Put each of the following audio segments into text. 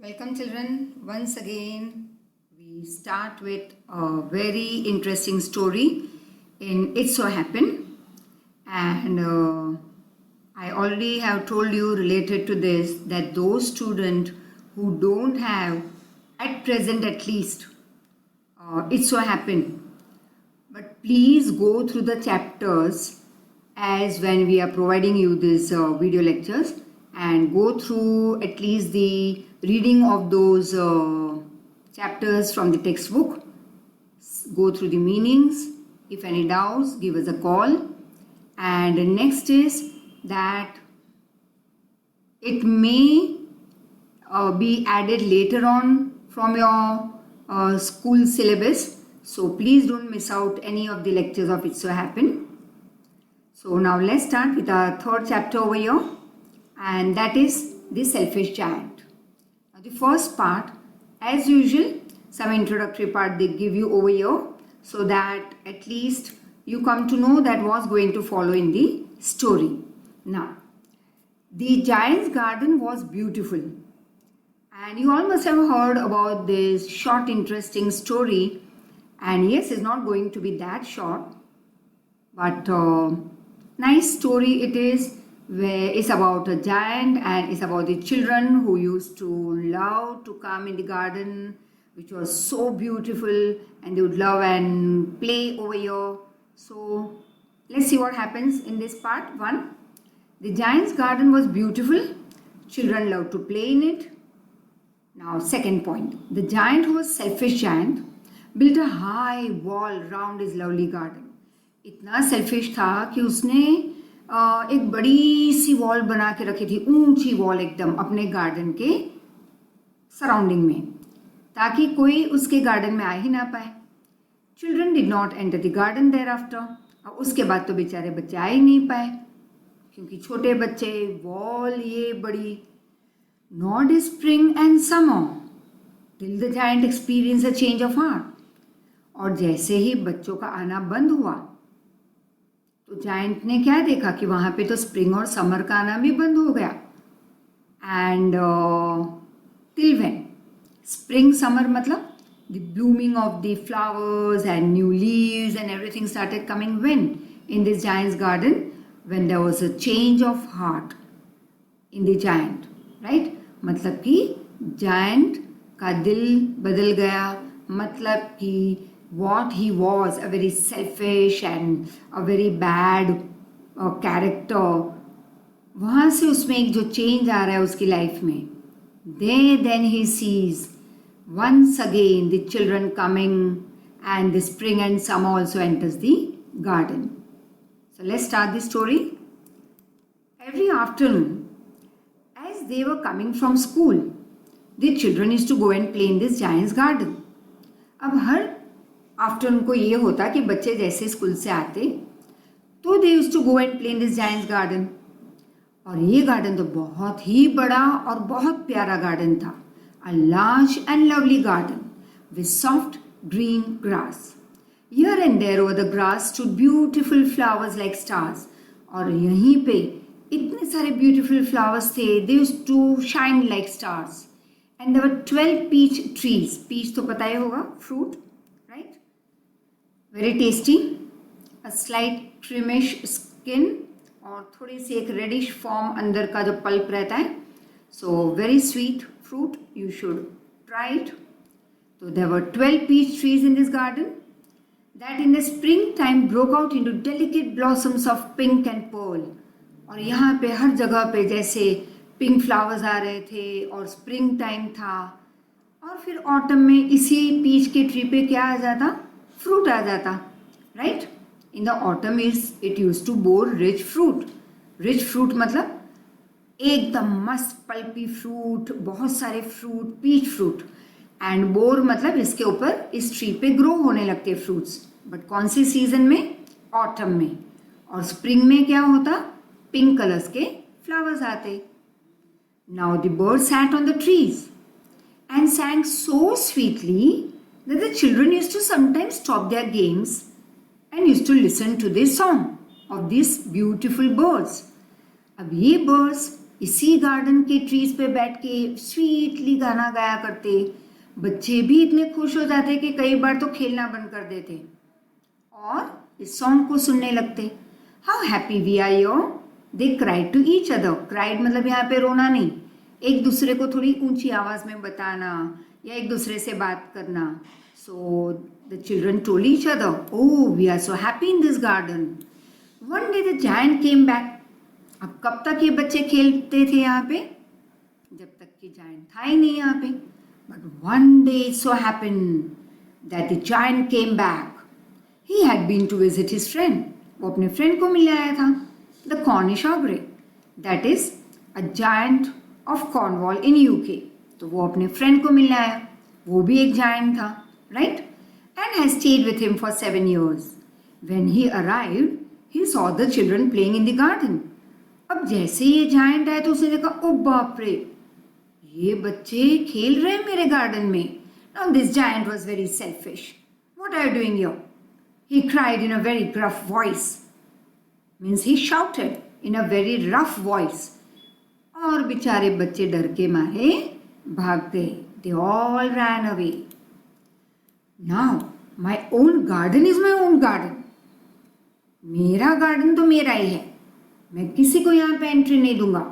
Welcome children. Once again we start with a very interesting story in It So Happened, and I already have told you related to this that those students who don't have at present at least It So Happened, but please go through the chapters as when we are providing you these video lectures, and go through at least the reading of those chapters from the textbook. Go through the meanings. If any doubts, give us a call. And next is that it may be added later on from your school syllabus. So please don't miss out any of the lectures of It So Happened. So now let's start with our third chapter over here, and that is the selfish giant. Now the first part, as usual, some introductory part they give you over here so that at least you come to know that what's going to follow in the story. Now, the giant's garden was beautiful, and you all must have heard about this short interesting story, and yes, it's not going to be that short, but nice story it is, where it's about a giant and it's about the children who used to love to come in the garden, which was so beautiful, and they would love and play over here. So let's see what happens in this part. 1. The giant's garden was beautiful. Children loved to play in it. Now second point, the giant, who was selfish giant, built a high wall round his lovely garden. इतना selfish था कि उसने एक बड़ी सी wall बना के रखी थी, ऊंची वॉल एकदम अपने गार्डन के सराउंडिंग में, ताकि कोई उसके गार्डन में आ ही ना पाए. Children did not enter the garden there after. और उसके बाद तो बेचारे बच्चे आ ही नहीं पाए, क्योंकि छोटे बच्चे, वॉल ये बड़ी. Not spring and summer till the giant experience a change of heart. और जैसे ही बच्चों का आना बंद हुआ तो जायंट ने क्या देखा कि वहाँ पे तो स्प्रिंग और समर का आना भी बंद हो गया. And till when spring summer मतलब the blooming of the flowers and new leaves and everything started coming when in this giants garden, when there was a change of heart in the giant, right. मतलब कि giant का दिल बदल गया, मतलब कि what he was, a very selfish and a very bad character, वहाँ से उसमें एक जो चेंज आ रहा है उसकी लाइफ में. Then he sees once again the children coming, and the spring and summer also enters the garden. So let's start the story. Every afternoon, as they were coming from school, the children used to go and play in this giant's garden. अब हर afternoon को ये होता कि बच्चे जैसे school से आते तो they used to go and play in this giants garden. और ये गार्डन तो बहुत ही बड़ा और बहुत प्यारा गार्डन था. A large and lovely garden with soft green grass. Here and there over the grass stood beautiful flowers like stars. और यहीं पे इतने सारे ब्यूटीफुल फ्लावर्स थे, they used to shine like stars. And there were 12 peach trees. Peach तो पता ही होगा, fruit, right. Very tasty, a slight creamish skin, और थोड़ी सी एक रेडिश फॉर्म अंदर का जो पल्प रहता है. So very sweet fruit, you should try it. तो there were 12 peach trees in this garden that in the spring time broke out into delicate blossoms of pink and pearl. और यहाँ पे हर जगह पे जैसे पिंक फ्लावर्स आ रहे थे और स्प्रिंग टाइम था, और फिर ऑटम में इसी पीच के ट्री पे क्या आ जाता, फ्रूट आ जाता, right. In the autumn it use to bore rich fruit. Rich fruit मतलब एकदम मस्त पल्पी फ्रूट, बहुत सारे fruit, peach fruit. And bore मतलब इसके ऊपर इस ट्री पे ग्रो होने लगते फ्रूट्स. बट कौन सी सीजन में, ऑटम में. और स्प्रिंग में क्या होता, पिंक कलर्स के फ्लावर्स आते. Now the birds sat on the trees and sang so sweetly that the children used to sometimes stop their games and used to listen to the song of these beautiful birds. अब ये birds इसी garden के trees पे बैठ के sweetly गाना गाया करते। बच्चे भी इतने खुश हो जाते कि कई बार तो खेलना बंद कर देते और इस सॉन्ग को सुनने लगते। How happy we are your. They cried to each other. Cried मतलब यहाँ पे रोना नहीं, एक दूसरे को थोड़ी ऊंची आवाज में बताना या एक दूसरे से बात करना। So the children told each other, oh we are so happy in this garden. One day the giant came back. अब कब तक ये बच्चे खेलते थे यहाँ पे? जब तक कि जायंट था ही नहीं यहाँ पे। But one day it so happened that the giant came back. He had been to visit his friend. वो अपने फ्रेंड को मिलने आया था, the Cornish ogre, that is a giant of Cornwall in UK. तो वो अपने फ्रेंड को मिलने आया, वो भी एक जायंट था, right? And has stayed with him for 7 years. When he arrived, he saw the children playing in the garden. अब जैसे ये जायंट आया तो उसने देखा, ओ बाप रे, ये बच्चे खेल रहे हैं मेरे गार्डन में। Now this giant was very selfish. What are you doing here? He cried in a very gruff voice. Means he shouted in a very rough voice. और बेचारे बच्चे डर के मारे भाग गए। They all ran away. Now my own garden is my own garden. मेरा garden तो मेरा ही है, मैं किसी को यहाँ पे एंट्री नहीं दूंगा।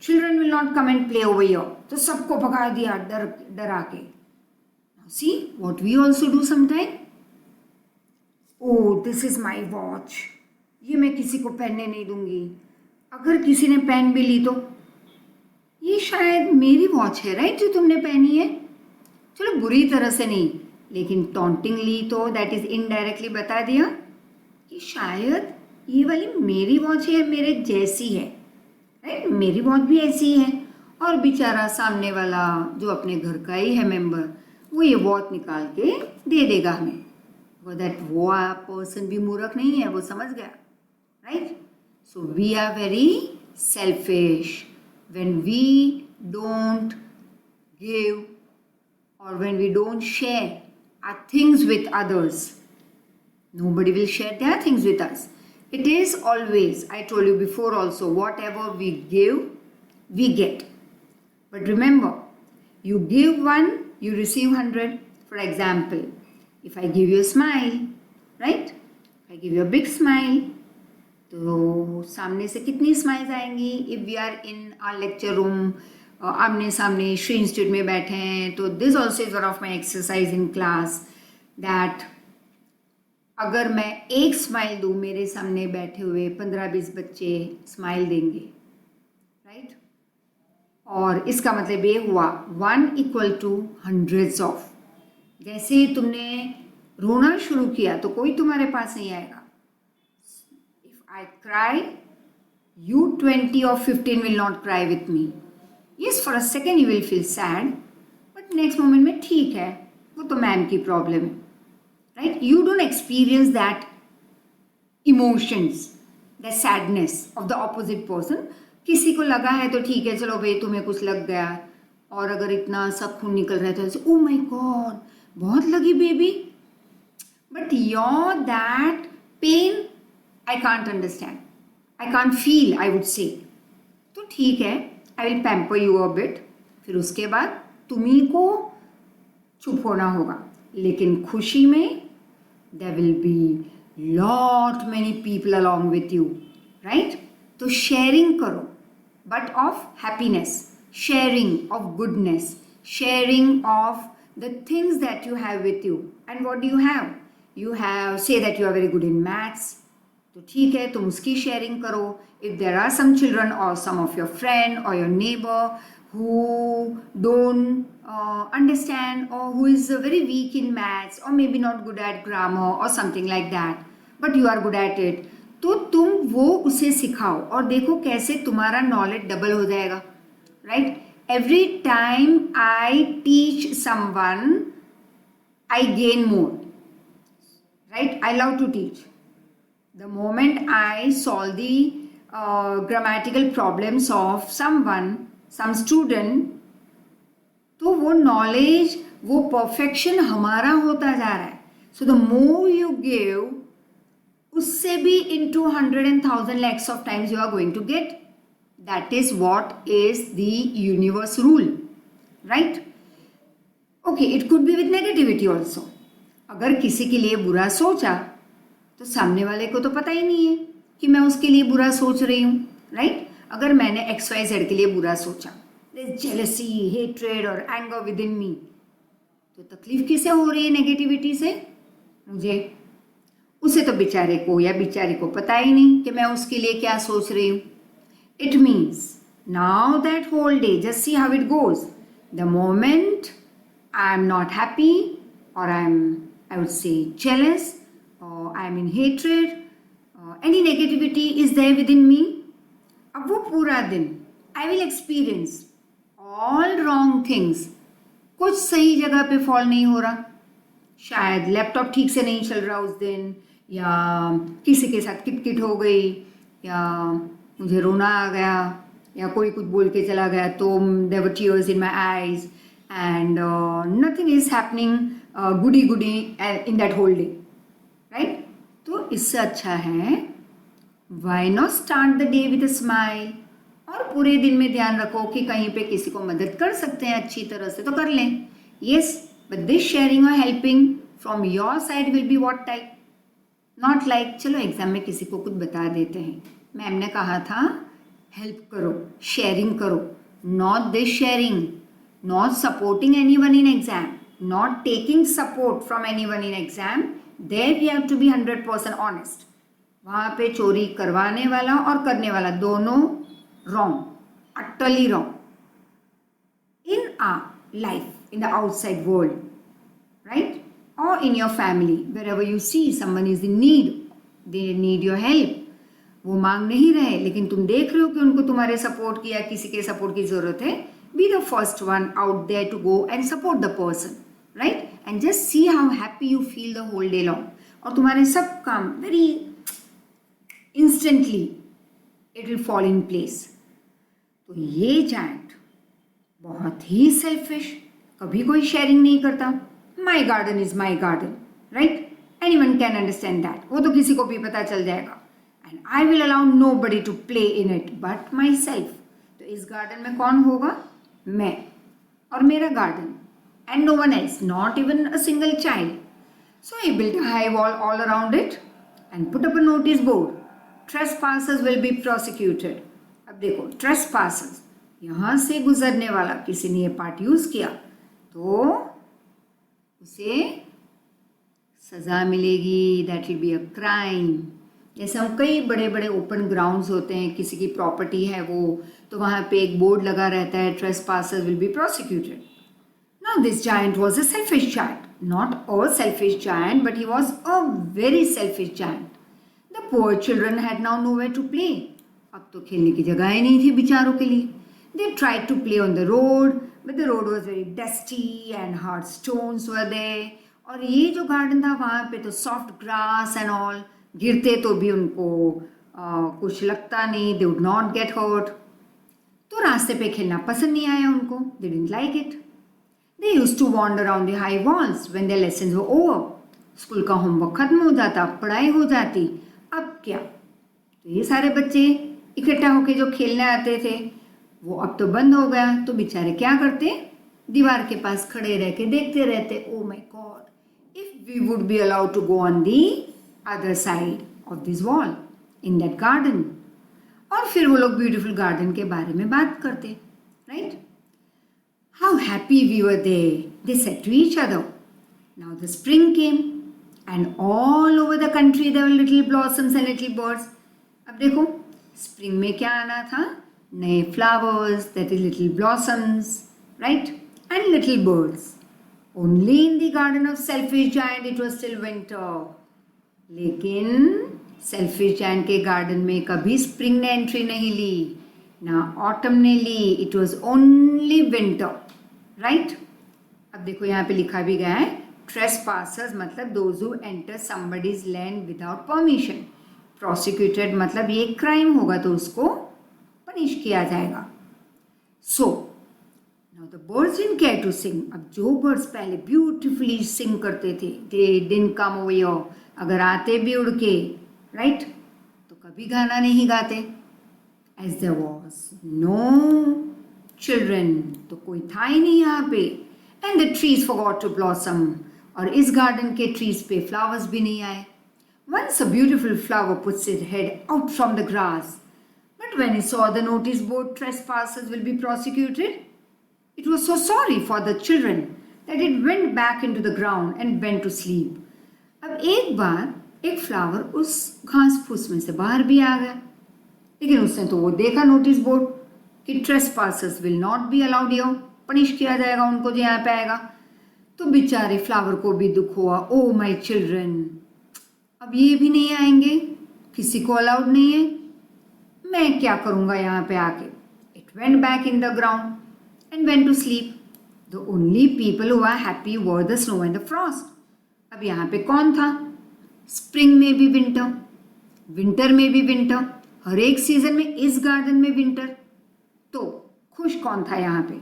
Children will not come and play over here. तो सबको भगा दिया डरा के। See what we also do sometime. Oh this is my watch, ये मैं किसी को पहनने नहीं दूंगी। अगर किसी ने पहन भी ली तो ये शायद मेरी वॉच है, राइट, जो तुमने पहनी है। चलो बुरी तरह से नहीं, लेकिन टॉन्टिंगली तो दैट इज इनडायरेक्टली बता दिया कि शायद ये वाली मेरी वॉच है, मेरे जैसी है, राइट, मेरी वॉच भी ऐसी है। और बेचारा सामने वाला जो अपने घर का ही है मेंबर, वो ये वॉच निकाल के दे देगा हमें। वो पर्सन भी मूर्ख नहीं है, वो समझ गया, right. So we are very selfish when we don't give or when we don't share our things with others. Nobody will share their things with us. It is always, I told you before also, whatever we give, we get. But remember, you give one, you receive 100. For example, if I give you a smile, right? I give you a big smile, तो सामने से कितनी smiles आएंगी? If we are in our lecture room, आमने सामने Shri institute में बैठे हैं, तो this also is one of my exercise in class that अगर मैं एक स्माइल दूँ, मेरे सामने बैठे हुए 15-20 बच्चे स्माइल देंगे, राइट? और इसका मतलब ये हुआ 1 = hundreds of. जैसे तुमने रोना शुरू किया तो कोई तुम्हारे पास नहीं आएगा। I cry, you 20 or 15 will not cry with me. Yes, for a second you will feel sad, but next moment में ठीक है, वो तो मैम की प्रॉब्लम है, right? You don't experience that emotions, the sadness of the opposite person. किसी को लगा है तो ठीक है, चलो भाई तुम्हें कुछ लग गया, और अगर इतना सब खून निकल रहा है तो ऐसे oh my God, बहुत लगी baby, but your that pain I can't understand. I can't feel, I would say. तो ठीक है, I will pamper you a bit. फिर उसके बाद तुम्ही को चुप होना होगा, लेकिन खुशी में there will be lot many people along with you, right? तो sharing करो, but of happiness, sharing of goodness, sharing of the things that you have with you. And what do you have? You have, say that you are very good in maths. तो ठीक है, तुम उसकी sharing करो. If there are some children और some of your friend और your neighbour who don't understand or who is very weak in maths or maybe not good at grammar or something like that, but you are good at it, तो तुम वो उसे सिखाओ और देखो कैसे तुम्हारा नॉलेज डबल हो जाएगा, right? Every time I teach someone I gain more, right? I love to teach. The moment I solve the grammatical problems of someone, some student, तो वो knowledge, वो perfection हमारा होता जा रहा है. So the more you give, उससे भी into 100 and 1000 lakhs of times you are going to get. That is what is the universe rule, right? Okay, it could be with negativity also. अगर किसी के लिए बुरा सोचा तो सामने वाले को तो पता ही नहीं है कि मैं उसके लिए बुरा सोच रही हूँ, राइट? अगर मैंने XYZ के लिए बुरा सोचा, जेलसी, हेट्रेड और एंगर विद इन मी, तो तकलीफ किसे हो रही है नेगेटिविटी से? मुझे। उसे तो बेचारे को या बेचारी को पता ही नहीं कि मैं उसके लिए क्या सोच रही हूँ. It means now that whole day, just see how it goes. The moment I am not happy, or I would say jealous, or I am in hatred, any negativity is there within me. अब वो पूरा दिन I will experience all wrong things. कुछ सही जगह पे fall नहीं हो रहा, शायद लैपटॉप ठीक से नहीं चल रहा उस दिन, या किसी के साथ किटकिट हो गई, या मुझे रोना आ गया, या कोई कुछ बोल के चला गया तो there were tears in my eyes and nothing is happening goody goody in that whole day, right? तो इससे अच्छा है why not start the day with a smile. और पूरे दिन में ध्यान रखो कि कहीं पे किसी को मदद कर सकते हैं अच्छी तरह से तो कर लें. येस, बट दिस शेयरिंग और helping from your side will be what type? Not like चलो एग्जाम में किसी को कुछ बता देते हैं, मैम ने कहा था हेल्प करो, शेयरिंग करो. Not this sharing, not supporting anyone in exam, not taking support from anyone in exam. There you have to be 100% honest. वहाँ पे चोरी करवाने वाला और करने वाला दोनों wrong, utterly wrong. In our life, in the outside world, right? Or in your family, wherever you see someone is in need, they need your help. वो मांग नहीं रहे लेकिन तुम देख रहे हो कि उनको तुम्हारे सपोर्ट की या किसी के सपोर्ट की जरूरत है. Be the first one out there to go and support the person, right? And just see how happy you feel the whole day long. और तुम्हारे सब काम very instantly it will fall in place. तो ये giant बहुत ही selfish, कभी कोई sharing नहीं करता. My garden is my garden, right? Anyone can understand that. वो तो किसी को भी पता चल जाएगा. And I will allow nobody to play in it but myself. तो इस गार्डन में कौन होगा? मैं और मेरा garden, and no one else, not even a single child. So I built a high wall all around it and put up a notice board. ट्रेसपासर्स will be prosecuted. अब देखो, ट्रेसपासर्स, यहाँ से गुजरने वाला किसी ने ये पार्ट यूज किया तो उसे सजा मिलेगी. That will be a crime. जैसे हम कई बड़े बड़े ओपन ग्राउंड्स होते हैं, किसी की प्रॉपर्टी है वो, तो वहाँ पे एक बोर्ड लगा रहता है, trespassers will be prosecuted. Now this giant was a selfish giant, not a selfish giant but he was a very selfish giant. The poor children had now nowhere to play. अब तो खेलने की जगह ही नहीं थी बेचारों के लिए. They tried to play on the road but the road was very dusty and hard stones were there. और ये जो गार्डन था वहाँ पे तो सॉफ्ट ग्रास एंड ऑल, गिरते तो भी उनको कुछ लगता नहीं. They would not get hurt. तो रास्ते पे खेलना पसंद नहीं आया उनको. They didn't like it. They used to wander around the high walls when their lessons were over. School का होमवर्क खत्म हो जाता, पढ़ाई हो जाती. अब क्या? तो ये सारे बच्चे इकट्ठा होके जो खेलने आते थे वो अब तो बंद हो गया. तो बेचारे क्या करते? दीवार के पास खड़े रह के देखते रहते. Oh my god, if we would be allowed to go on the other side of this wall in that garden. और फिर वो लोग ब्यूटीफुल गार्डन के बारे में बात करते, right? How happy we were there, they said to each other. Now the spring came and all over the country there were little blossoms and little birds. अब देखो, स्प्रिंग में क्या आना था? नए flowers, that is little blossoms, right? And little birds. Only in the garden of selfish giant it was still winter. लेकिन selfish giant के garden में कभी स्प्रिंग ने एंट्री नहीं ली, ना ऑटम ने ली. It was only winter, right? अब देखो यहाँ पे लिखा भी गया है, ट्रेसपासर्स मतलब those who enter somebody's land without permission. Prosecuted मतलब ये क्राइम होगा तो उसको पनिश किया जाएगा. So now the birds didn't care to sing. अब जो बर्ड्स पहले ब्यूटिफुली सिंग करते थे, they didn't come over here. अगर आते भी उड़ के, राइट, तो कभी गाना नहीं गाते. As there was no children, तो कोई था ही नहीं यहाँ पे, and the trees forgot to blossom, और इस गार्डन के ट्रीज पे फ्लावर्स भी नहीं आए. Once a beautiful flower puts its head out from the grass, but when it saw the notice board trespassers will be prosecuted, it was so sorry for the children that it went back into the ground and went to sleep. अब एक बार एक flower उस घास फूस में से बाहर भी आ गया, लेकिन उसने तो वो देखा नोटिस बोर्ड कि trespassers will not be allowed here, punish किया जाएगा उनको जो यहाँ पे आएगा. तो बेचारे फ्लावर को भी दुख हुआ. ओ माय चिल्ड्रन, अब ये भी नहीं आएंगे, किसी को अलाउड नहीं है, मैं क्या करूँगा यहाँ पे आके. It went back in the ground and went to sleep. The only people who are happy were the snow and the frost. अब यहाँ पे कौन था? स्प्रिंग में भी विंटर, विंटर में भी विंटर, हर एक सीजन में इस गार्डन में विंटर. तो खुश कौन था यहाँ पे?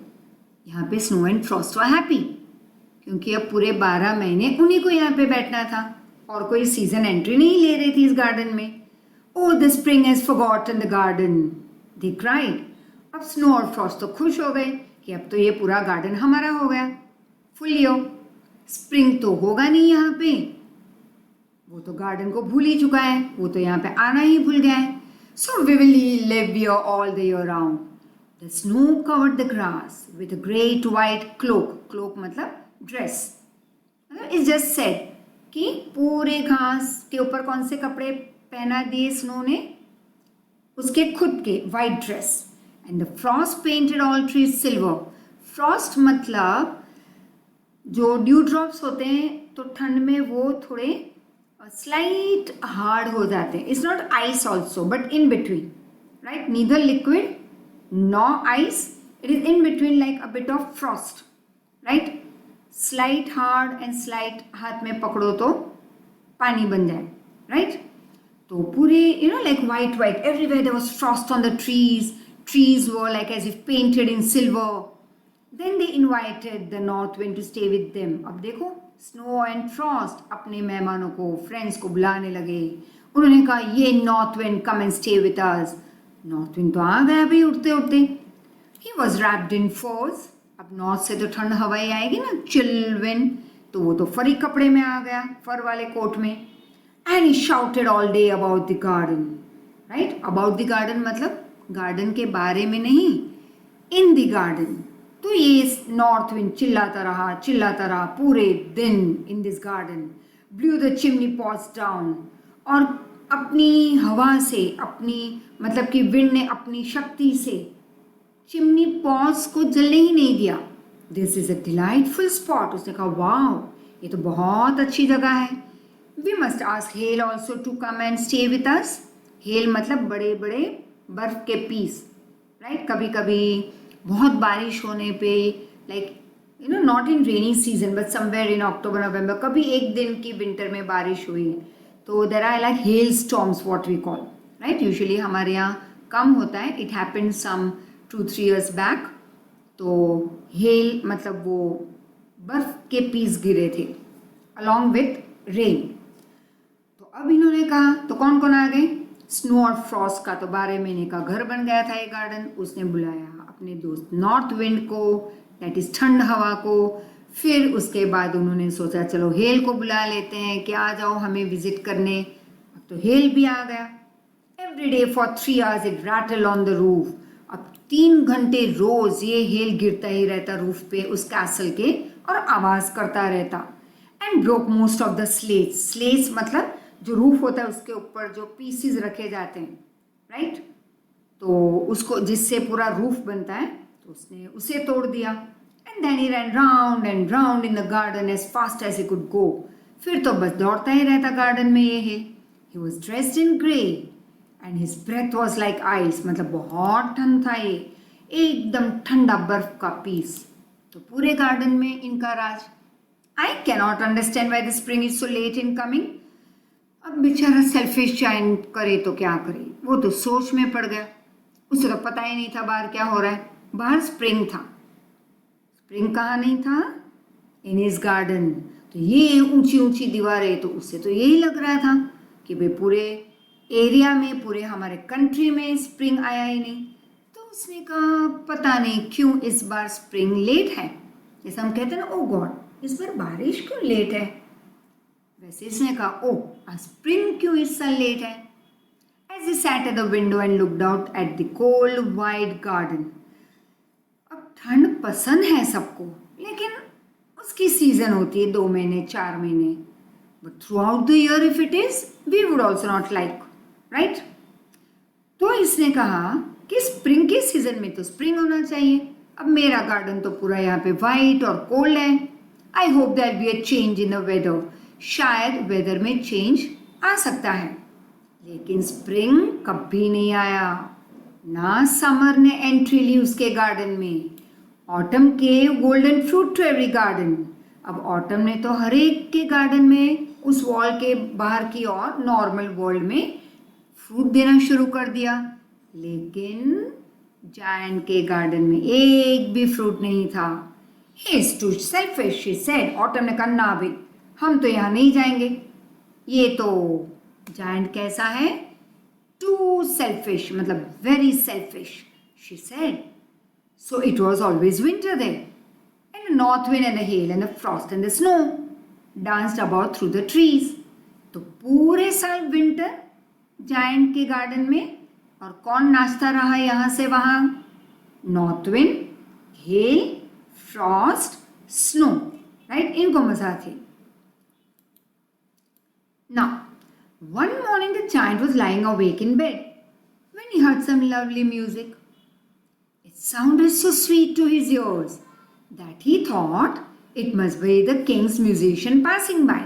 यहाँ पे snow and Frost were happy, क्योंकि अब पूरे 12 महीने उन्हीं को यहाँ पे बैठना था और कोई सीजन एंट्री नहीं ले रही थी इस गार्डन में. Oh the spring has forgotten the garden, they cried. अब स्नो और फ्रॉस्ट तो खुश हो गए कि अब तो ये पूरा गार्डन हमारा हो गया, फुल ईयर. स्प्रिंग तो होगा नहीं यहाँ पे, वो तो गार्डन को भूल ही चुका है, वो तो यहाँ पे आना ही भूल गया है. So we will live here all the year round. The snow covered the grass with a great white cloak. Cloak मतलब ड्रेस. इट्स जस्ट सेड कि पूरे घास के ऊपर कौन से कपड़े पहना दिए स्नो ने? उसके खुद के white dress. And the Frost painted all trees silver. Frost मतलब जो ड्यू ड्रॉप्स होते हैं तो ठंड में वो थोड़े स्लाइट हार्ड हो जाते हैं. It's not ice also but in between, right? Neither liquid no ice, it is in between like a bit of frost, right? Slight hard and slight हाथ में पकड़ो तो पानी बन जाए, राइट? तो पूरे like white everywhere there was frost on the trees were like as if painted in silver. Then they invited the north wind to stay with them. अब देखो स्नो एंड फ्रॉस्ट अपने मेहमानों को, फ्रेंड्स को बुलाने लगे. उन्होंने कहा ये north wind come and stay with us. North wind तो आ गया भाई उड़ते उड़ते. ही वॉज रैप्ड इन फर्स. अब नॉर्थ से तो ठंड हवाई आएगी ना, चिल विंड, तो वो तो फरी कपड़े में आ गया, फर वाले कोट में. And he shouted all day about the garden, right? About the garden मतलब गार्डन के बारे में नहीं, इन द गार्डन. तो ये नॉर्थ विंड चिल्लाता रहा पूरे दिन इन this garden. Blue the chimney pots down. और अपनी हवा से, अपनी मतलब कि विंड ने अपनी शक्ति से चिमनी पॉट्स को जलने ही नहीं दिया. This is a delightful spot. उसने कहा वाओ, ये तो बहुत अच्छी जगह है. We must ask hail also to come and stay with us. Hail मतलब बड़े बड़े बर्फ के पीस, राइट? कभी कभी बहुत बारिश होने पे, like not in rainy season but somewhere in October November, कभी एक दिन की विंटर में बारिश हुई तो there are like hail storms what we call, right? Usually हमारे यहाँ कम होता है. It happened some 2-3 years back. तो हेल मतलब वो बर्फ के पीस गिरे थे अलॉन्ग विथ रेन. तो अब इन्होंने कहा, तो कौन कौन आ गए? स्नो और फ्रॉस्ट का तो 12 महीने का घर बन गया था ये गार्डन. उसने बुलाया अपने दोस्त नॉर्थ विंड को, दैट इज ठंड हवा को. फिर उसके बाद उन्होंने सोचा चलो हेल को बुला लेते हैं कि आ जाओ हमें विजिट करने. अब तो हेल भी आ गया. Every day for 3 hours it rattle on the roof. अब 3 घंटे रोज ये हेल गिरता ही रहता रूफ पे उस कैसल के और आवाज करता रहता. And broke most of the slates. Slates मतलब जो रूफ होता है उसके ऊपर जो पीसीज रखे जाते हैं, राइट? तो उसको जिससे पूरा रूफ बनता है, तो उसने उसे तोड़ दिया. And then he ran round and round in the garden as fast as he could go. फिर तो बस दौड़ता ही रहता गार्डन में ये है. He was dressed in grey and his breath was like ice. मतलब बहुत ठंड था ये, एकदम ठंडा बर्फ का पीस. तो पूरे गार्डन में इनका राज. I cannot understand why the spring is so late in coming. अब बेचारा सेल्फिश जाइंट करे तो क्या करे, वो तो सोच में पड़ गया. उसे तो पता ही नहीं था बाहर क्या हो रहा है. बाहर स्प्रिंग था. स्प्रिंग कहाँ नहीं था? In his garden. तो ये ऊंची ऊंची दीवारें, तो उससे तो यही लग रहा था कि भाई पूरे एरिया में, पूरे हमारे कंट्री में स्प्रिंग आया ही नहीं। तो उसने कहा पता नहीं क्यों इस बार स्प्रिंग लेट है। जैसे हम कहते हैं ना, ओ गॉड इस बार बारिश क्यों लेट है, वैसे इसने कहा ओ स्प्रिंग क्यों इस साल लेट है। As he sat at the window and looked out at the cold wide garden. अब ठंड पसंद है सबको, लेकिन उसकी सीजन होती है 2 महीने 4 महीने, but throughout the year if it is, we would also not like, right? तो इसने कहा कि स्प्रिंग के सीजन में तो स्प्रिंग होना चाहिए। अब मेरा गार्डन तो पूरा यहाँ पे वाइट और कोल्ड है। I hope there be a change in the weather, शायद वेदर में चेंज आ सकता है। लेकिन स्प्रिंग कभी नहीं आया, ना समर ने एंट्री ली उसके गार्डन में। ऑटम के golden fruit to every garden. अब ऑटम ने तो हर एक के गार्डन में, उस वॉल के बाहर की ओर नॉर्मल वर्ल्ड में फ्रूट देना शुरू कर दिया, लेकिन जायंट के गार्डन में एक भी फ्रूट नहीं था। He is too selfish, she said. Autumn ने कहा ना भाई, हम तो यहाँ नहीं जाएंगे, ये तो जायंट कैसा है, टू सेल्फिश, मतलब very selfish, she said. So it was always winter there, and the north wind and the hail and the frost and the snow danced about through the trees. तो पूरे साल winter giant के garden में, और कौन नाचता रहा यहाँ से वहाँ, north wind, hello, Frost, snow, right, इनको मजा थे। Now, one morning the giant was lying awake in bed when he heard some lovely music. It sounded so sweet to his ears that he thought it must be the king's musician passing by.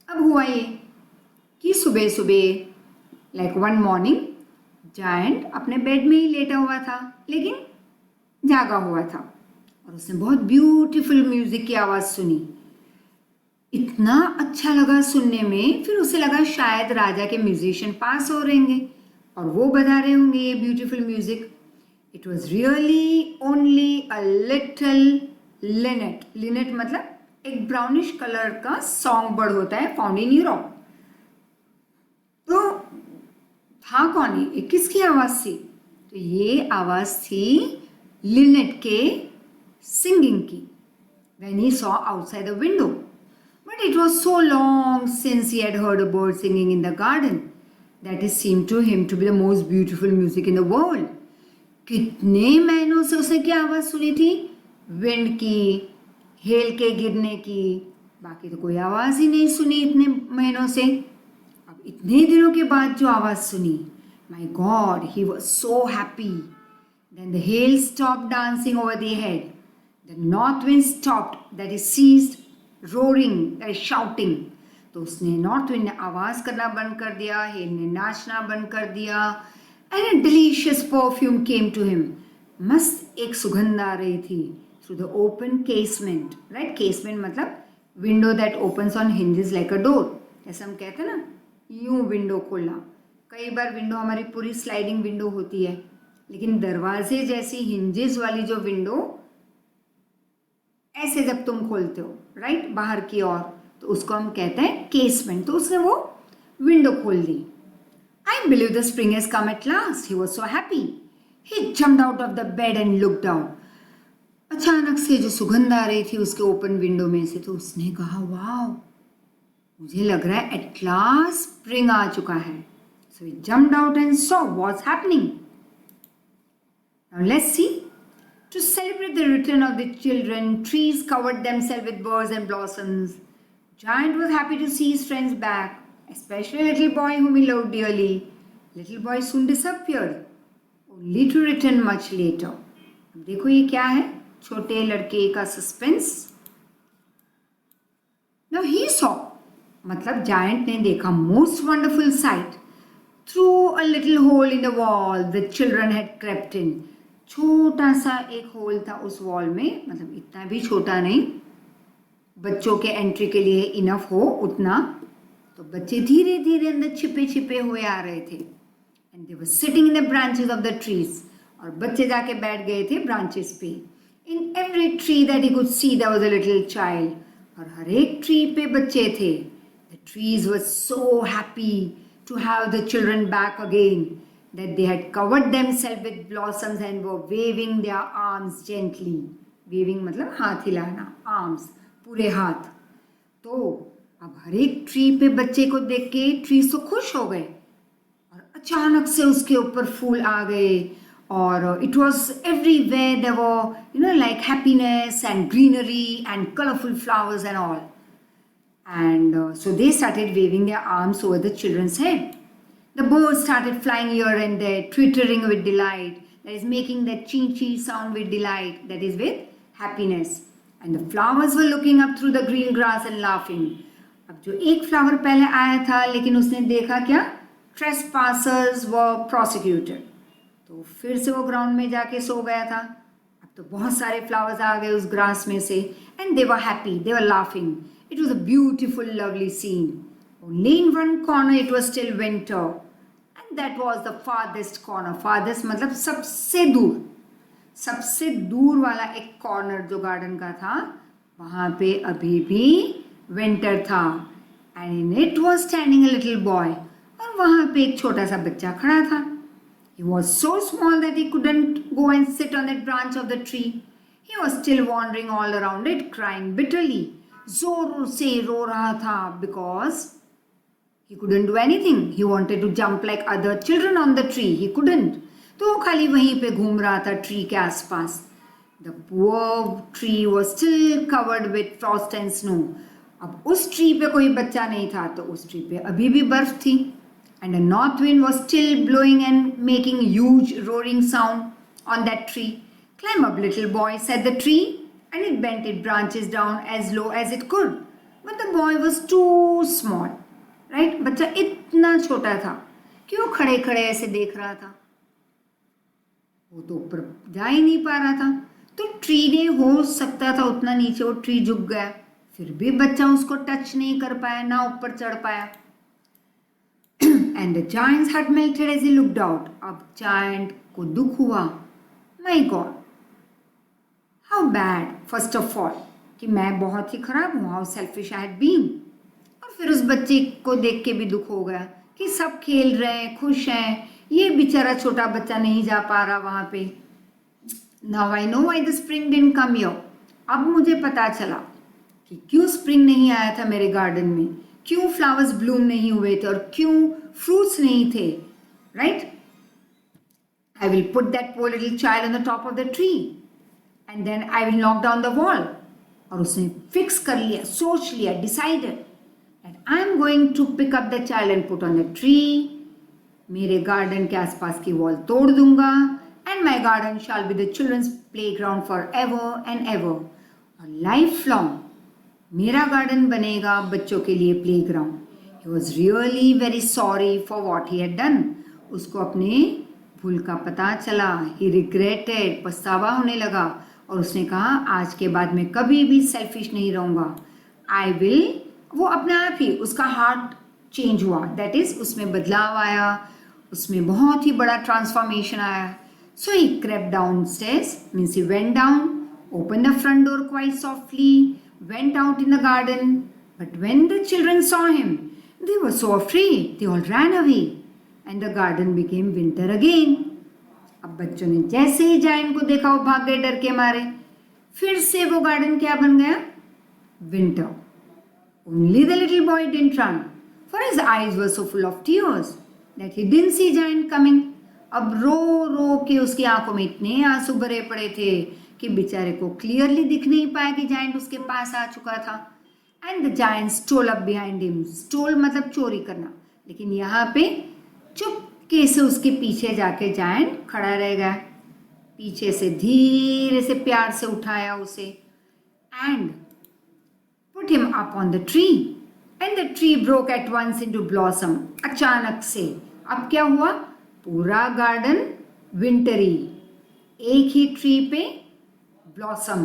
अब हुआ ये कि सुबह सुबह like one morning giant अपने bed में ही लेटा हुआ था, लेकिन जागा हुआ था, और उसने बहुत ब्यूटीफुल म्यूजिक की आवाज़ सुनी। इतना अच्छा लगा सुनने में, फिर उसे लगा शायद राजा के म्यूजिशियन पास हो रहेंगे और वो बजा रहे होंगे ये beautiful music. It was really only a little Lynette. Lynette मतलब एक ब्राउनिश कलर का सॉन्ग बर्ड होता है, फाउंड इन यूरोप। तो था कौन ये किसकी आवाज़ थी? तो ये आवाज़ थी लिनेट के सिंगिंग की। When he saw outside the window. But it was so long since he had heard a bird singing in the garden that it seemed to him to be the most beautiful music in the world. कितने महीनों से उसने क्या आवाज़ सुनी थी? Wind की, hello के गिरने की, बाकी तो कोई आवाज़ ही नहीं सुनी इतने महीनों से। अब इतने दिनों के बाद जो आवाज़ सुनी, my God, he was so happy. Then the hail stopped dancing over their head. The north wind stopped, that is ceased roaring, that is shouting. तो उसने नॉर्थ विंड ने आवाज़ करना बंद कर दिया, हेल ने नाचना बंद कर दिया, and a delicious perfume came to him. मस्त एक सुगंध आ रही थी through the open casement, right? Casement मतलब window that opens on hinges like a door. जैसे हम कहते हैं ना, यूं विंडो खोलना। कई बार विंडो हमारी पूरी स्लाइडिंग विंडो होती है, लेकिन दरवाजे जैसी हिंजेस वाली जो विंडो ऐसे जब तुम खोलते हो, राइट, बाहर की ओर, तो उसको हम कहते हैं केसमेंट। तो उसने वो विंडो खोल दी। I believe the spring has come at last, he was so happy. He jumped out of the bed and looked down. अचानक से जो सुगंध आ रही थी उसके ओपन विंडो में से, तो उसने कहा वाओ, मुझे लग रहा है एट लास्ट स्प्रिंग आ चुका है। So he jumped out and saw what's happening. Now let's see. To celebrate the return of the children, trees covered themselves with birds and blossoms. Giant was happy to see his friends back, especially a little boy whom he loved dearly. Little boy soon disappeared, only to return much later. अब देखो ये क्या है, छोटे लड़के का suspense. Now he saw, मतलब giant ने देखा, most wonderful sight. Through a little hole in the wall, the children had crept in. छोटा सा एक होल था उस वॉल में, मतलब इतना भी छोटा नहीं, बच्चों के एंट्री के लिए इनफ हो उतना। तो बच्चे धीरे धीरे अंदर छिपे छिपे हुए आ रहे थे। And they were sitting in the branches of the trees, और बच्चे जाके बैठ गए थे ब्रांचेस पे। In every tree that he could see there was a little child, और हर एक ट्री पे बच्चे थे। The trees were so happy to have the children back again, that they had covered themselves with blossoms and were waving their arms gently. Waving मतलब हाथ हिलाना, arms, पूरे हाथ. तो अब हर एक ट्री पे बच्चे को देख के ट्रीज तो खुश हो गए और अचानक से उसके ऊपर फूल आ गए और it was everywhere there were like happiness and greenery and colourful flowers and all. And so they started waving their arms over the children's head. The birds started flying here and there, twittering with delight, that is making that chee-chee sound with delight, that is with happiness. And the flowers were looking up through the green grass and laughing. अब जो एक flower पहले आया था लेकिन उसने देखा क्या, trespassers were prosecuted. तो फिर से वो ग्राउंड में जाके सो गया था. अब तो बहुत सारे फ्लावर्स आ गए उस ग्रास में से and they were happy, they were laughing. It was a beautiful, lovely scene. Only in one corner it was still winter. And that was the farthest corner. Farthest मतलब सबसे दूर. सबसे दूर वाला एक कॉर्नर जो गार्डन का था, वहाँ पे अभी भी विंटर था. And in it was standing a little boy. और वहाँ पे एक छोटा सा बच्चा खड़ा था. He was so small that he couldn't go and sit on that branch of the tree. He was still wandering all around it, crying bitterly. जोर से रो रहा था because he couldn't do anything. He wanted to jump like other children on the tree. He couldn't. तो वो खाली वहीं पे घूम रहा था ट्री के आसपास. The poor tree was still covered with frost and snow. अब उस ट्री पे कोई बच्चा नहीं था तो उस ट्री पे अभी भी बर्फ थी. And the north wind was still blowing and making huge roaring sound on that tree. Climb up, little boy, said the tree. And it bent its branches down as low as it could. But the boy was too small. Right? बच्चा इतना छोटा था कि वो खड़े खड़े ऐसे देख रहा था. वो तो ऊपर जा ही नहीं पा रहा था. तो ट्री ने हो सकता था उतना नीचे वो ट्री झुक गया. फिर भी बच्चा उसको टच नहीं कर पाया, ना ऊपर चढ़ पाया. And the giant's heart melted as he looked out. अब giant को दुख हुआ. My God. How bad, first of all, कि मैं बहुत ही खराब हूँ. How selfish I had been. और फिर उस बच्चे को देख के भी दुख हो गया कि सब खेल रहे हैं, खुश हैं, ये बेचारा छोटा बच्चा नहीं जा पा रहा वहाँ पे. Now I know why the spring didn't come here. अब मुझे पता चला कि क्यों स्प्रिंग नहीं आया था मेरे गार्डन में, क्यों फ्लावर्स ब्लूम नहीं हुए थे और क्यों फ्रूट्स नहीं थे. Right? I will put that poor little child on the top of the tree. And then I will knock down the wall. और उसने फिक्स कर लिया, सोच लिया, decided that I am going to pick up the child and put on the tree. मेरे garden के आसपास की वॉल तोड़ दूंगा. And my garden shall be the children's playground forever and ever. और लाइफ लॉन्ग मेरा गार्डन बनेगा बच्चों के लिए playground. He was really very sorry for what he had done. उसको अपने भूल का पता चला. He regretted, पछतावा होने लगा और उसने कहा आज के बाद मैं कभी भी सेल्फिश नहीं रहूँगा. आई विल, वो अपने आप ही उसका हार्ट चेंज हुआ. दैट इज उसमें बदलाव आया, उसमें बहुत ही बड़ा ट्रांसफॉर्मेशन आया. So he crept downstairs, means he went down, open the front door quite softly, went out in the garden. But when the children saw him they were so afraid, they all ran away and the garden became winter again. अब बच्चों ने जैसे ही giant को देखा वो भाग गए डर के मारे. फिर से वो गार्डन क्या बन गया, winter. Only the little boy didn't run, for his eyes were so full of tears that he didn't see giant coming. अब रो रो के उसकी आंखों में इतने आंसू भरे पड़े थे कि बेचारे को क्लियरली दिख नहीं पाया कि जायंट उसके पास आ चुका था. And the giant stole up behind him. Stole मतलब चोरी करना, लेकिन यहाँ पे चुपके से उसके पीछे जाके जायंट खड़ा रह गया. पीछे से धीरे से प्यार से उठाया उसे and put him up on the tree. And the tree broke at once into blossom. अचानक से अब क्या हुआ, पूरा गार्डन विंटरी, एक ही ट्री पे blossom.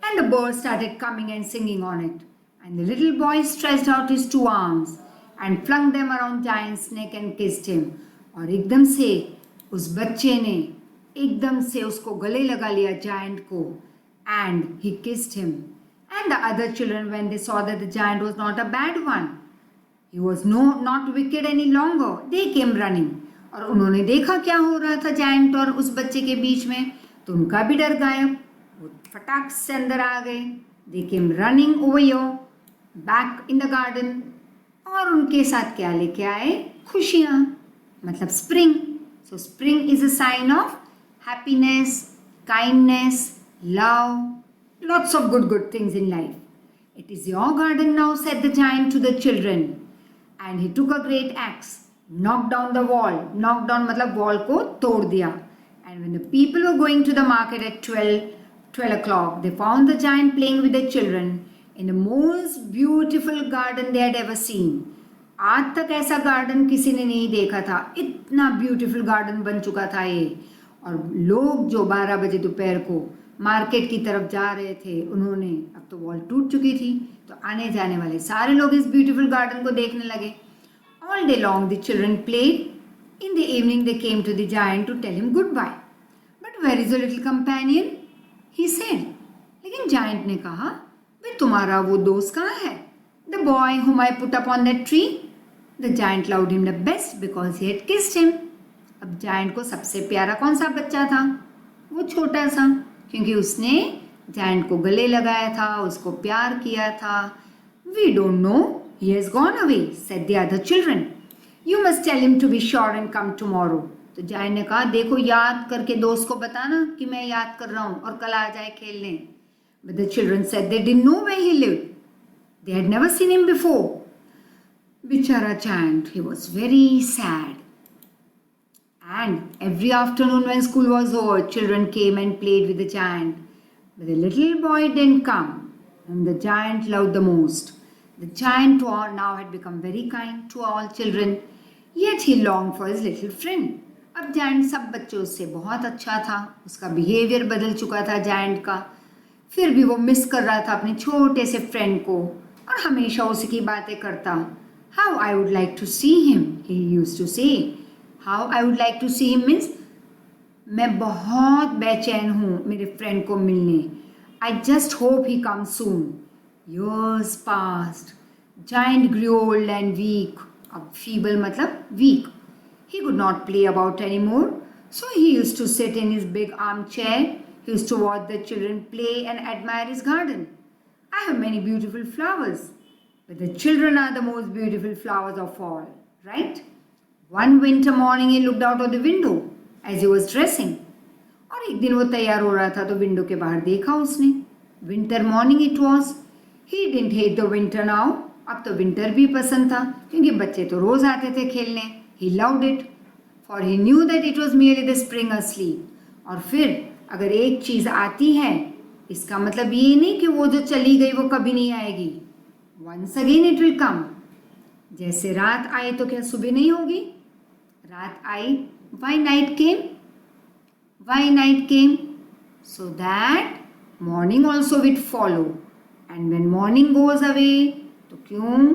And the birds started coming and singing on it. And the little boy stretched out his two arms and flung them around giant's neck and kissed him. और एकदम से उस बच्चे ने एकदम से उसको गले लगा लिया जायंट को. And he kissed him. And the other children when they saw that the giant was not a bad one, He was not wicked any longer. They came running. और उन्होंने देखा क्या हो रहा था जायंट और उस बच्चे के बीच में, तो उनका भी डर गायब. वो फटाक से अंदर आ गए. They came running over here, back in the garden. और उनके साथ क्या लेके आए? खुशियाँ, मतलब spring. So spring is a sign of happiness, kindness, love, lots of good things in life. It is your garden now, said the giant to the children. And he took a great axe, knocked down the wall. Knocked down मतलब wall को तोड़ दिया. And when the people were going to the market at 12 o'clock, they found the giant playing with the children in the most beautiful garden they had ever seen. आज तक ऐसा garden किसी ने नहीं देखा था. इतना ब्यूटीफुल गार्डन बन चुका था ये. और लोग जो 12 बजे दोपहर को मार्केट की तरफ जा रहे थे, उन्होंने, अब तो वॉल टूट चुकी थी, तो आने जाने वाले सारे लोग इस ब्यूटीफुल गार्डन को देखने लगे. All day long the children played. In the evening they came to the giant to tell him goodbye. But where is your little companion? He said. लेकिन giant ने कहा, भाई तुम्हारा वो दोस्त कहाँ है? The boy whom I put up on that tree. The giant loved him the best because he had kissed him. अब giant को सबसे प्यारा कौन सा बच्चा था? वो छोटा सा, क्योंकि उसने giant को गले लगाया था, उसको प्यार किया था. We don't know. He has gone away, said the other children. You must tell him to be sure and come tomorrow. तो giant ने कहा, देखो याद करके दोस्त को बताना कि मैं याद कर रहा हूँ और कल आ जाए खेलने. But the children said they didn't know where he lived. They had never seen him before. Bichara giant, he was very sad. And every afternoon when school was over, children came and played with the giant. But the little boy didn't come, whom the giant loved the most. The giant now had become very kind to all children, yet he longed for his little friend. अब giant सब बच्चों से बहुत अच्छा था, उसका behaviour बदल चुका था giant का, फिर भी वो मिस कर रहा था अपने छोटे से फ्रेंड को और हमेशा उसी की बातें करता. How I would like to see him, he used to say. How I would like to see him means मैं बहुत बेचैन हूँ मेरे फ्रेंड को मिलने. I just hope he comes soon. Years passed. Giant grew old and weak. अब feeble मतलब weak. He could not play about anymore. So he used to sit in his big armchair. He used to watch the children play and admire his garden. I have many beautiful flowers. But the children are the most beautiful flowers of all, right? One winter morning he looked out of the window as he was dressing. और एक दिन वो तैयार हो रहा था तो window के बाहर देखा उसने. Winter morning it was. He didn't hate the winter now. अब तो विंटर भी पसंद था क्योंकि बच्चे तो रोज आते थे खेलने. He loved it, for he knew that it was merely the spring asleep. और फिर अगर एक चीज आती है, इसका मतलब ये नहीं कि वो जो चली गई वो कभी नहीं आएगी. Once again it will come. जैसे रात आई तो क्या सुबह नहीं होगी? रात आई. Why night came? Why night came? So that morning also will follow. And when morning goes away, तो क्यों?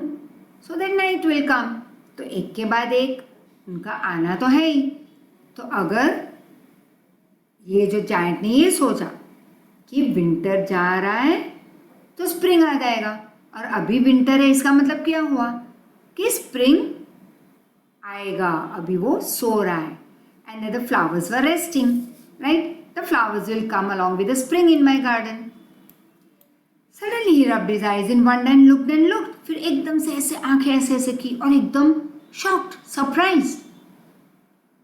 So that night will come. तो एक के बाद एक उनका आना तो है ही. तो अगर ये जो जायंट ने ये सोचा कि विंटर जा रहा है तो स्प्रिंग आ जाएगा, और अभी विंटर है, इसका मतलब क्या हुआ कि स्प्रिंग आएगा. अभी वो सो रहा है. And the flowers were resting, right? The flowers will come along with the spring in my garden. Suddenly he rubbed his eyes in wonder and looked. फिर एकदम से ऐसे आंखें ऐसे की और एकदम shocked, surprised.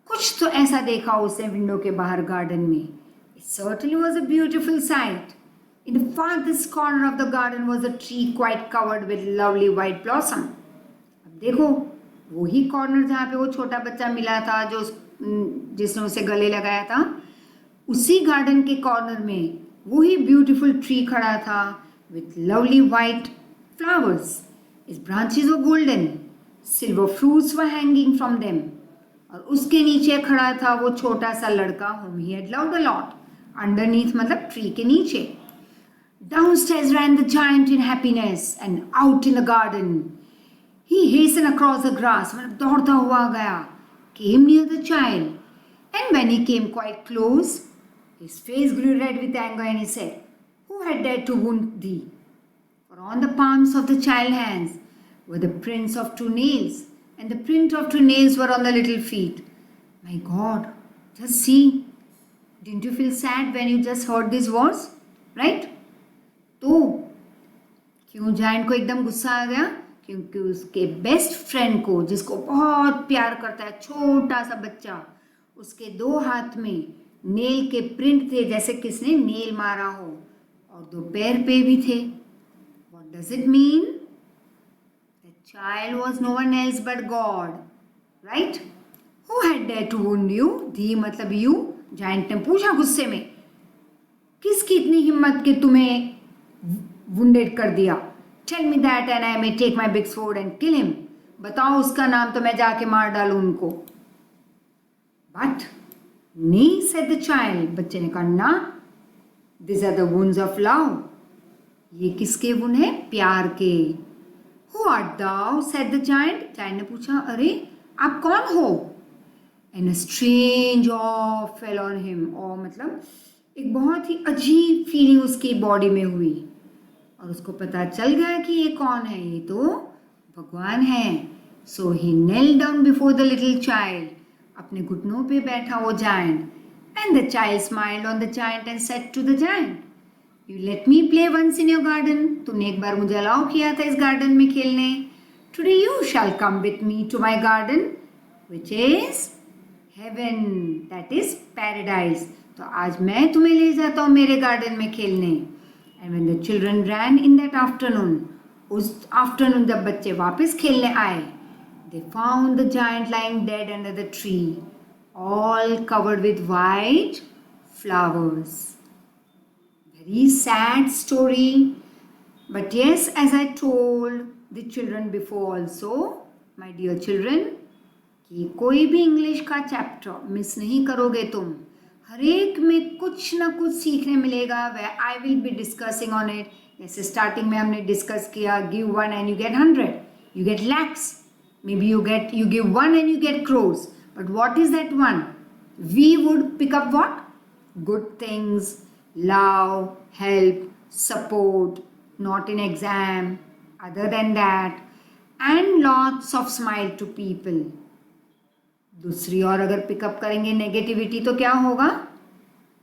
कुछ तो ऐसा देखा उसने विंडो के बाहर गार्डन में. It certainly was a beautiful sight. In the farthest corner of the garden was a tree quite covered with lovely white blossom. अब देखो वही कॉर्नर जहाँ पे वो छोटा बच्चा मिला था जो जिसने उसे गले लगाया था, उसी गार्डन के कॉर्नर में वही ब्यूटीफुल ट्री खड़ा था with lovely white flowers. Its branches were golden. Silver fruits were hanging from them. और उसके नीचे खड़ा था वो छोटा सा लड़का whom he had loved a lot. Underneath मतलब ट्री के नीचे. Downstairs ran the giant in happiness and out in the garden. He hastened across the grass. मतलब दौड़ता हुआ गया. Came near the child. And when he came quite close, his face grew red with anger and he said, Who had dared to wound thee? For on the palms of the child's hands were the prints of two nails, and the print of two nails were on the little feet. My God, just see. Didn't you feel sad when you just heard these words? Right? तो क्यों giant को एकदम गुस्सा आ गया? क्योंकि उसके best friend को, जिसको बहुत प्यार करता है, छोटा सा बच्चा, उसके दो हाथ में नेल के प्रिंट थे, जैसे किसने नेल मारा हो, और दो पैर पे भी थे. What does it mean? The child was no one else but God, right? Who had dared to wound you? धी मतलब you. जायंट ने पूछा गुस्से में, किसकी इतनी हिम्मत कि तुम्हें wounded कर दिया? Tell me that and I may take my big sword and kill him. बताओ उसका नाम तो मैं जाके मार डालूं उनको. But nay, said the child. बच्चे ने कहा ना, these are the wounds of love. ये किसके wound है? प्यार के. Who art thou? said the giant. giant ने पूछा, अरे आप कौन हो? And a strange awe fell on him. awe मतलब एक बहुत ही अजीब फीलिंग उसकी बॉडी में हुई, और उसको पता चल गया कि ये कौन है, ये तो भगवान है. So he knelt down before the little child. अपने घुटनों पे बैठा वो giant. And the child smiled on the giant and said to the giant, You let me play once in your garden. तुमने एक बार मुझे अलाउ किया था इस गार्डन में खेलने. Today you shall come with me to my garden, which is heaven, that is paradise. तो आज मैं तुम्हें ले जाता हूँ मेरे गार्डन में खेलने. And when the children ran in that afternoon, उस आफ्टरनून जब बच्चे वापस खेलने आए, they found the giant lying dead under the tree, all covered with white flowers. Very sad story, but yes, as I told the children before also, my dear children, कि कोई भी English का chapter miss नहीं करोगे तुम. हर एक में कुछ ना कुछ सीखने मिलेगा. वे I will be discussing on it. जैसे स्टार्टिंग में हमने डिस्कस किया, give one and you get 100, you get lakhs, maybe you give one and you get crores. But what is that one? We would pick up what? Good things, love, help, support, not in exam, other than that, and lots of smile to people. दूसरी और अगर pickup करेंगे negativity तो क्या होगा?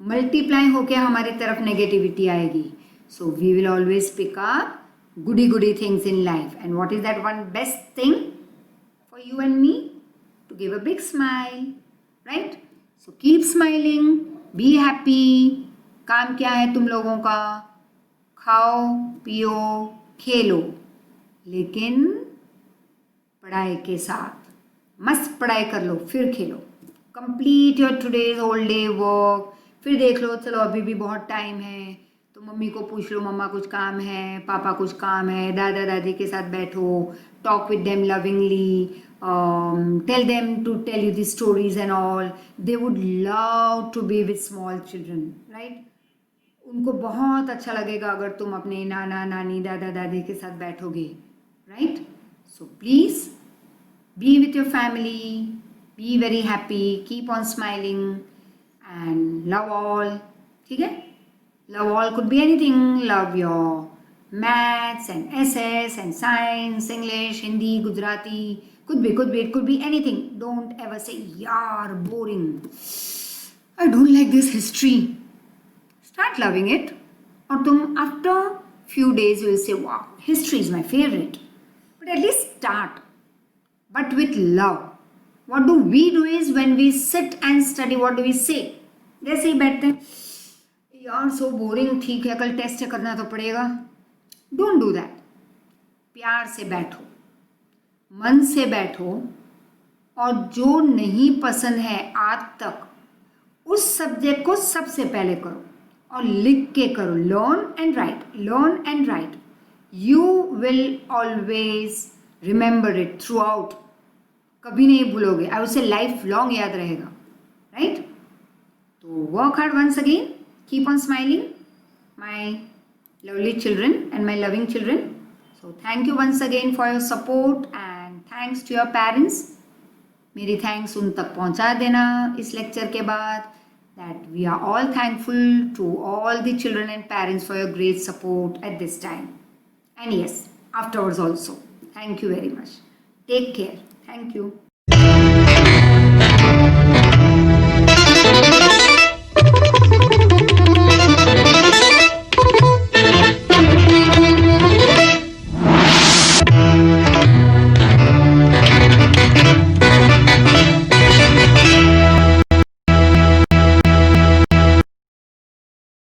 Multiply होके हमारी तरफ नेगेटिविटी आएगी. So we will always pick up goody things in life. And what is that one best thing for you and me? To give a big smile, right? So keep smiling, be happy. काम क्या है तुम लोगों का? खाओ, पियो, खेलो, लेकिन पढ़ाई के साथ. मस्त पढ़ाई कर लो, फिर खेलो. Complete your today's whole day work. फिर देख लो, चलो अभी भी बहुत टाइम है, तो मम्मी को पूछ लो, मम्मा कुछ काम है, पापा कुछ काम है, दादा दादी के साथ बैठो, talk with them lovingly, tell them to tell you the stories and all. They would love to be with small children, right? उनको बहुत अच्छा लगेगा अगर तुम अपने नाना नानी दादा दादी के साथ बैठोगे, right? So please be with your family, be very happy, keep on smiling, and love all. ठीक है? Love all could be anything. Love your maths and SS and science, English, Hindi, Gujarati. Could be. It could be anything. Don't ever say, yaar, boring. I don't like this history. Start loving it. और तुम after few days you will say, wow, history is my favorite. But at least start. But with love. What do we do is when we sit and study, what do we say? जैसे ही बैठते हैं, यार so boring, ठीक है कल test है करना तो पड़ेगा. Don't do that. प्यार से बैठो, मन से बैठो, और जो नहीं पसंद है आज तक उस सब्जेक्ट को सबसे पहले करो और लिख के करो. Learn and write. You will always remember it throughout. कभी नहीं भूलोगे. I would say lifelong याद रहेगा, राइट? तो work hard once again, keep on smiling, my lovely children and my loving children. So thank you once again for your support and thanks to your parents. मेरी thanks उन तक पहुंचा देना इस लेक्चर के बाद, that we are all thankful to all the children and parents for your great support at this time, and yes afterwards also. Thank you very much. Take care. Thank you.